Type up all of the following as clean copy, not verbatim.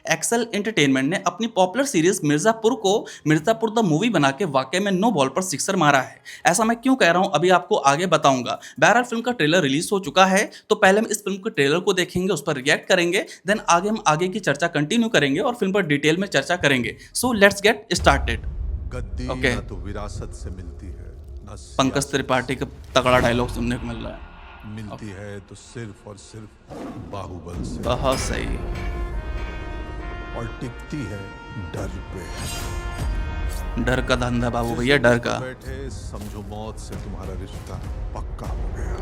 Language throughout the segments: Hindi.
एक्सेल एंटरटेनमेंट ने अपनी पॉपुलर सीरीज मिर्ज़ापुर को मिर्ज़ापुर द मूवी बना के वाकई में नो बॉल पर सिक्सर मारा है। ऐसा मैं क्यों कह रहा हूँ अभी आपको आगे बताऊंगा। बहरहाल फिल्म का ट्रेलर रिलीज हो चुका है, तो पहले हम इस फिल्म के ट्रेलर को देखेंगे, उस पर रिएक्ट करेंगे, देन आगे हम आगे की चर्चा कंटिन्यू करेंगे और फिल्म पर डिटेल में चर्चा करेंगे। So let's get started. Gaddi okay. ना तो विरासत से मिलती है, ना पंकज सियासत त्रिपाठी का तगड़ा डायलॉग सुनने को मिल रहा है। मिलती है तो सिर्फ और सिर्फ बाहुबल से, बहुत सही। और टिकती है डर पे। डर का धंधा बाबू भैया, डर का। बैठे समझो मौत से तुम्हारा रिश्ता पक्का हो गया।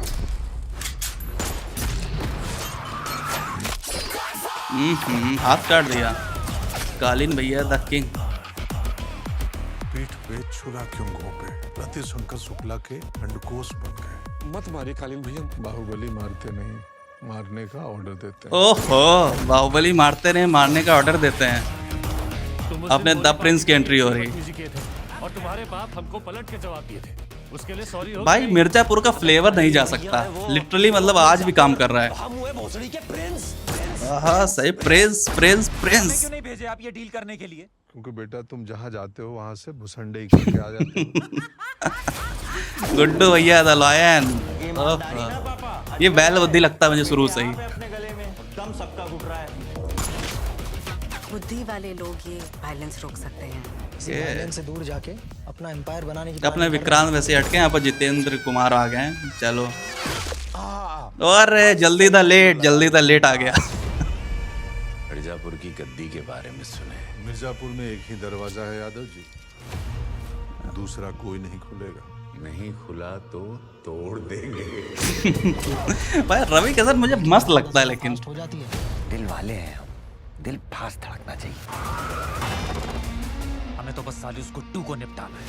हाथ काट दिया कालीन भैया द किंग। पीठ पे छुरा क्यों घोंपे, रति शंकर शुक्ला के अंडकोश बन गए। मत मारिए कालीन भैया। बाहुबली मारते नहीं, मारने का ऑर्डर देते हैं। ओहो, बाहुबली मारते रहे, मारने का ऑर्डर देते हैं। अपने द प्रिंस की एंट्री हो रही। और तुम्हारे बाप हमको पलट के जवाब दिए थे, उसके लिए सॉरी हो। भाई मिर्जापुर का फ्लेवर नहीं जा सकता, लिटरली मतलब आज भी काम कर रहा है। हम हुए भोसड़ी के प्रिंस। हाँ सही, प्रिंस प्रिंस प्रिंस। क्यों नहीं भेजे आप ये डील करने के लिए? क्योंकि बेटा तुम जहाँ जाते हो वहां से भुसंडे ही करके आ जाते हो। गुड्डू भैया द लॉयन। ये बैल बुद्धि लगता है मुझे शुरू से ही। अपने गले में दम सबका घुट रहा है। बुद्धि वाले लोग ये वायलेंस रोक सकते हैं। वायलेंस से दूर जाके अपना एम्पायर बनाने की अपने विक्रांत वैसे हटके यहाँ पर जितेंद्र कुमार आ गए हैं। चलो, और जल्दी था लेट, जल्दी था लेट आ गया। मिर्जापुर की गद्दी के बारे में सुने। मिर्जापुर में एक ही दरवाजा है यादव जी, दूसरा कोई नहीं खुलेगा। नहीं खुला तो तोड़ देंगे। भाई रवि के साथ मुझे मस्त लगता है, लेकिन हो जाती है। दिल वाले हैं हम, दिल फास्ट धड़कना चाहिए। हमें तो बस साली उस गुड्डू को निपटाना है।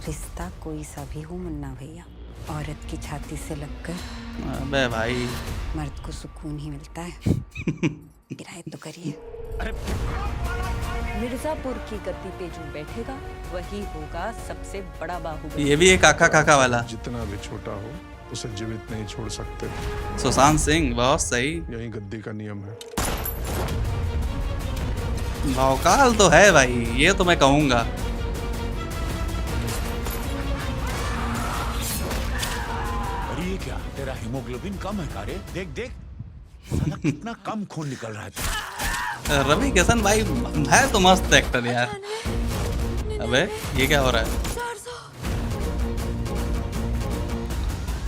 रिश्ता कोई सा भी हो मुन्ना भैया, औरत की छाती से लगकर अबे भाई मर्द को सुकून ही मिलता है। किराए तो करिए। मिर्जापुर की गद्दी पे जो बैठेगा वही होगा सबसे बड़ा बाहुबली। ये भी एक काका काका वाला जितना भी छोटा हो उसे जीवित नहीं छोड़ सकते। सुशांत सिंह, बहुत सही। यही गद्दी का नियम है। भौकाल तो है भाई, ये तो मैं कहूंगा। अरे ये क्या, तेरा हीमोग्लोबिन कम है कारे? देख देख साला कितना कम खून निकल रहा है। रवि किशन भाई है तो मस्त एक्टर यार। अबे ये क्या हो रहा है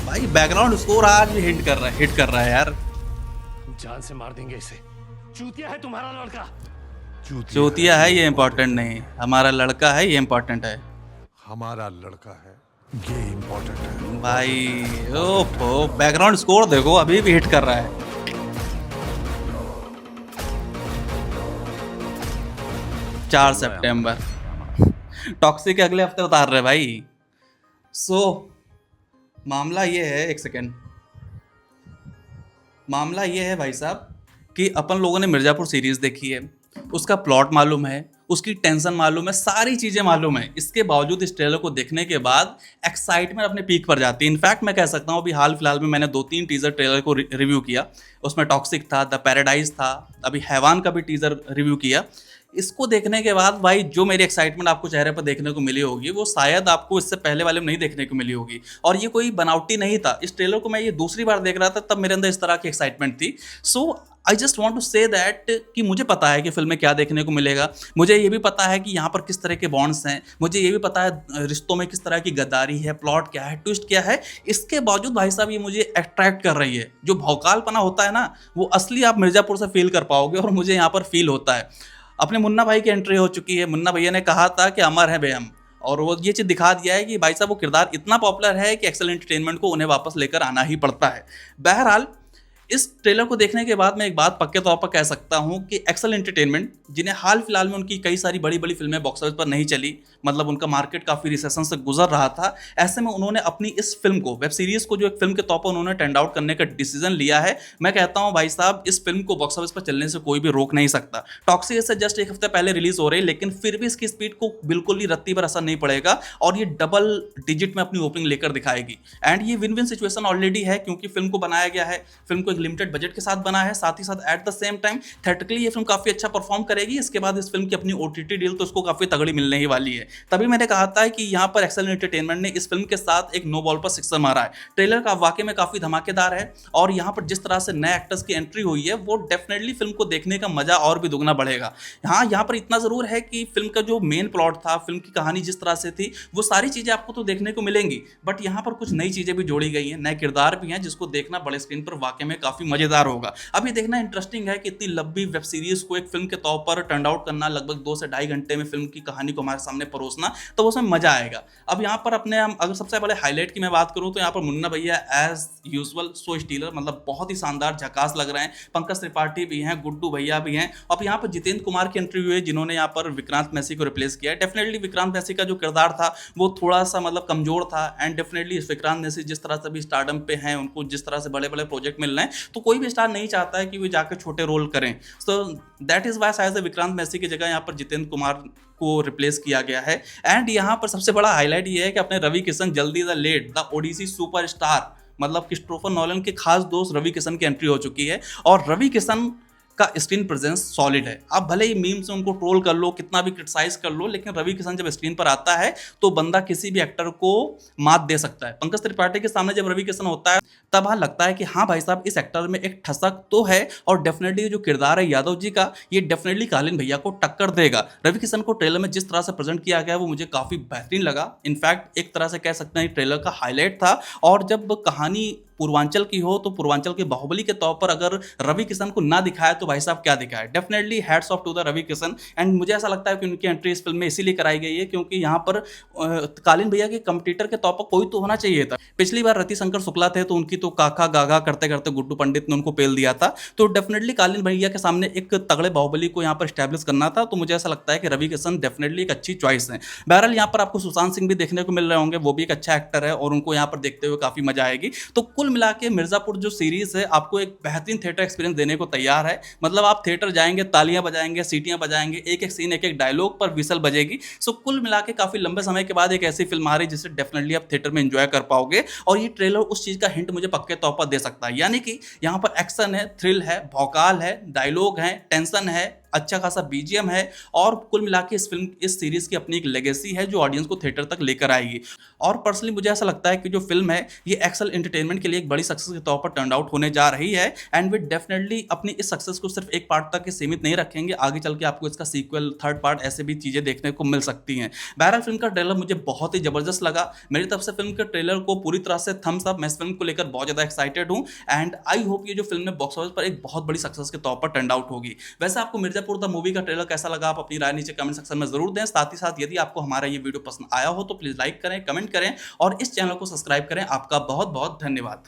भाई? बैकग्राउंड स्कोर आज भी हिट कर रहा है यार। जान से मार देंगे इसे। चूतिया है तुम्हारा लड़का। चूतिया है ये इम्पोर्टेंट नहीं, हमारा लड़का है ये इम्पोर्टेंट है। हमारा लड़का है ये इम्पोर्टेंट है भाई। ओहो, बैकग्राउंड स्कोर देखो, अभी भी हिट कर रहा है। 4 सितंबर टॉक्सिक अगले हफ्ते उतार रहे भाई। सो मामला ये है, एक सेकेंड। मामला ये है भाई साहब कि अपन लोगों ने मिर्जापुर सीरीज देखी है, उसका प्लॉट मालूम है, उसकी टेंशन मालूम है, सारी चीज़ें मालूम है। इसके बावजूद इस ट्रेलर को देखने के बाद एक्साइटमेंट अपने पीक पर जाती है। इनफैक्ट मैं कह सकता हूँ अभी हाल फिलहाल में मैंने 2-3 टीजर ट्रेलर को रिव्यू किया। उसमें टॉक्सिक था, द पैराडाइज था, अभी हैवान का भी टीजर रिव्यू किया। इसको देखने के बाद भाई जो मेरी एक्साइटमेंट आपको चेहरे पर देखने को मिली होगी वो शायद आपको इससे पहले वाले में नहीं देखने को मिली होगी। और ये कोई बनावटी नहीं था। इस ट्रेलर को मैं ये दूसरी बार देख रहा था, तब मेरे अंदर इस तरह की एक्साइटमेंट थी। So I just want to say that कि मुझे पता है कि फिल्म में क्या देखने को मिलेगा। मुझे ये भी पता है कि यहाँ पर किस तरह के बॉन्ड्स हैं, मुझे ये भी पता है रिश्तों में किस तरह की गद्दारी है, प्लॉट क्या है, ट्विस्ट क्या है। इसके बावजूद भाई साहब ये मुझे अट्रैक्ट कर रही है। जो भौकालपना होता है ना, वो असली आप मिर्जापुर से फील कर पाओगे, और मुझे यहाँ पर फील होता है। अपने मुन्ना भाई की एंट्री हो चुकी है। मुन्ना भैया ने कहा था कि अमर है बेहम, और वो ये चीज़ दिखा दिया है कि भाई साहब वो किरदार इतना पॉपुलर है कि एक्सेल एंटरटेनमेंट को उन्हें वापस लेकर आना ही पड़ता है। बहरहाल इस ट्रेलर को देखने के बाद मैं एक बात पक्के तौर पर कह सकता हूं कि एक्सेल एंटरटेनमेंट, जिन्हें हाल फिलहाल में उनकी कई सारी बड़ी बड़ी फिल्में बॉक्स ऑफिस पर नहीं चली, मतलब उनका मार्केट काफ़ी रिसेशन से गुजर रहा था, ऐसे में उन्होंने अपनी इस फिल्म को, वेब सीरीज को जो एक फिल्म के तौर पर उन्होंने टेंड आउट करने का डिसीजन लिया है। मैं कहता हूं भाई साहब इस फिल्म को बॉक्स ऑफिस पर चलने से कोई भी रोक नहीं सकता। टॉक्सिक से जस्ट एक हफ्ते पहले रिलीज हो रही है, लेकिन फिर भी इसकी स्पीड को बिल्कुल ही रत्ती पर असर नहीं पड़ेगा, और ये डबल डिजिट में अपनी ओपनिंग लेकर दिखाएगी। एंड ये विन विन सिचुएशन ऑलरेडी है, क्योंकि फिल्म को बनाया गया है, फिल्म को एक लिमिटेड बजट के साथ बना है, साथ ही साथ at the same time theatrically ये फिल्म काफी अच्छा परफॉर्म करेगी। इसके बाद इस फिल्म की अपनी OTT डील तो उसको काफी तगड़ी मिलने ही वाली है। तभी मैंने कहा था कि यहाँ पर एक्सेल एंटरटेनमेंट ने इस फिल्म के साथ एक नो बॉल पर सिक्सर मारा है। ट्रेलर का वाकई में काफी धमाकेदार है और यहाँ पर जिस तरह से नए एक्टर्स की एंट्री हुई है वो डेफिनेटली फिल्म को देखने का मजा और भी दुगना बढ़ेगा। हाँ, यहाँ पर इतना जरूर है कि फिल्म का जो मेन प्लॉट था, फिल्म की कहानी जिस तरह से थी, वो सारी चीजें आपको तो देखने को मिलेंगी, बट यहाँ पर कुछ नई चीजें भी जोड़ी गई हैं, नए किरदार भी हैं जिसको देखना बड़े स्क्रीन पर वाकई में काफी मजेदार होगा। अब ये देखना इंटरेस्टिंग है कि इतनी लंबी वेब सीरीज को एक फिल्म के तौर पर टर्न आउट करना, लगभग 2 से ढाई घंटे में फिल्म की कहानी को हमारे सामने परोसना, तो उसमें मजा आएगा। अब यहाँ पर अपने हम अगर सबसे पहले हाईलाइट की मैं बात करूँ तो यहाँ पर मुन्ना भैया एज यूजुअल सो स्टीलर, मतलब बहुत ही शानदार झकास लग रहे हैं। पंकज त्रिपाठी भी हैं, गुड्डू भैया भी हैं, और यहाँ पर जितेंद्र कुमार की एंट्री हुई है जिन्होंने यहाँ पर विक्रांत मैसी को रिप्लेस किया है। डेफिनेटली विक्रांत मैसी का जो किरदार था वो थोड़ा सा मतलब कमजोर था, एंड डेफिनेटली विक्रांत मैसी जिस तरह से भी स्टारडम पे हैं, उनको जिस तरह से बड़े बड़े प्रोजेक्ट मिल रहे हैं, तो कोई भी स्टार नहीं चाहता है कि वो जाकर छोटे रोल करें। सो दैट इज वाई शायद विक्रांत मैसी की जगह यहाँ पर जितेंद्र कुमार को रिप्लेस किया गया है। एंड यहाँ पर सबसे बड़ा हाईलाइट ये है कि अपने रवि किशन जल्दी the late the Odyssey superstar, मतलब क्रिस्टोफर नॉलन के खास दोस्त रवि किशन की एंट्री हो चुकी है, और रवि किशन का स्क्रीन प्रेजेंस सॉलिड है। आप भले ही मीम से उनको ट्रोल कर लो, कितना भी क्रिटिसाइज कर लो, लेकिन रवि किशन जब स्क्रीन पर आता है तो बंदा किसी भी एक्टर को मात दे सकता है। पंकज त्रिपाठी के सामने जब रवि किशन होता है तब हाँ लगता है कि हाँ भाई साहब इस एक्टर में एक ठसक तो है, और डेफिनेटली जो किरदार है यादव जी का, ये डेफिनेटली कालीन भैया को टक्कर देगा। रवि किशन को ट्रेलर में जिस तरह से प्रेजेंट किया गया वो मुझे काफी बेहतरीन लगा। इनफैक्ट एक तरह से कह सकते हैं ट्रेलर का हाईलाइट था। और जब कहानी पूर्वांचल की हो तो पूर्वांचल के बाहुबली के तौर पर अगर रवि किशन को ना दिखाया तो भाई साहब क्या दिखाया। Definitely hats off to the Ravi Kishan. And मुझे ऐसा लगता है कि उनकी एंट्री इस फिल्म में इसीलिए कराई गई है क्योंकि यहाँ पर कालीन भैया के कंपटीटर के तौर पर कोई तो होना चाहिए था। पिछली बार रतिशंकर शुक्ला थे तो उनकी तो काका गागा करते करते गुड्डू पंडित ने उनको पेल दिया था। तो डेफिनेटली कालीन भैया के सामने एक तगड़े बाहुबली को यहाँ पर स्टैब्लिश करना था, तो मुझे ऐसा लगता है कि रवि किशन डेफिनेटली एक अच्छी चॉइस है। बहरहाल यहाँ पर आपको सुशांत सिंह भी देखने को मिल रहे होंगे, वो भी एक अच्छा एक्टर है और उनको यहाँ पर देखते हुए काफी मजा आएगी। तो कुल मिला के मिर्जापुर जो सीरीज है आपको एक बेहतरीन थिएटर एक्सपीरियंस देने को तैयार है। मतलब आप थिएटर जाएंगे, तालियां बजाएंगे, सीटियां बजाएंगे, एक एक सीन, एक एक डायलॉग पर विसल बजेगी। सो कुल मिला के काफी लंबे समय के बाद एक ऐसी फिल्म आ रही जिसे डेफिनेटली आप थिएटर में एंजॉय कर पाओगे, और ये ट्रेलर उस चीज का हिंट मुझे पक्के तौर पर दे सकता है। यानी कि यहाँ पर एक्शन है, थ्रिल है, भौकाल है, डायलॉग है, टेंशन है, अच्छा खासा बीजीएम है, और कुल मिला के इस फिल्म, इस सीरीज की अपनी एक लेगेसी है जो ऑडियंस को थिएटर तक लेकर आएगी। और पर्सनली मुझे ऐसा लगता है कि जो फिल्म है ये एक्सेल एंटरटेनमेंट के लिए एक बड़ी सक्सेस के तौर पर टर्न आउट होने जा रही है, एंड वे डेफिनेटली अपनी इस सक्सेस को सिर्फ एक पार्ट तक के सीमित नहीं रखेंगे। आगे चल के आपको इसका सीक्वल, थर्ड पार्ट, ऐसे भी चीजें देखने को मिल सकती हैं। बहरहाल फिल्म का ट्रेलर मुझे बहुत ही जबरदस्त लगा। मेरी तरफ से फिल्म के ट्रेलर को पूरी तरह से थम्स अप। मैं इस फिल्म को लेकर बहुत ज्यादा एक्साइटेड हूँ, एंड आई होप ये जो फिल्म है बॉक्स ऑफिस पर एक बहुत बड़ी सक्सेस के तौर पर टर्न आउट होगी। वैसे आपको मिर्जापुर द मूवी का ट्रेलर कैसा लगा, आप अपनी राय नीचे कमेंट सेक्शन में जरूर दें। साथ ही साथ यदि आपको हमारा ये वीडियो पसंद आया हो तो प्लीज लाइक करें, कमेंट करें और इस चैनल को सब्सक्राइब करें। आपका बहुत बहुत धन्यवाद।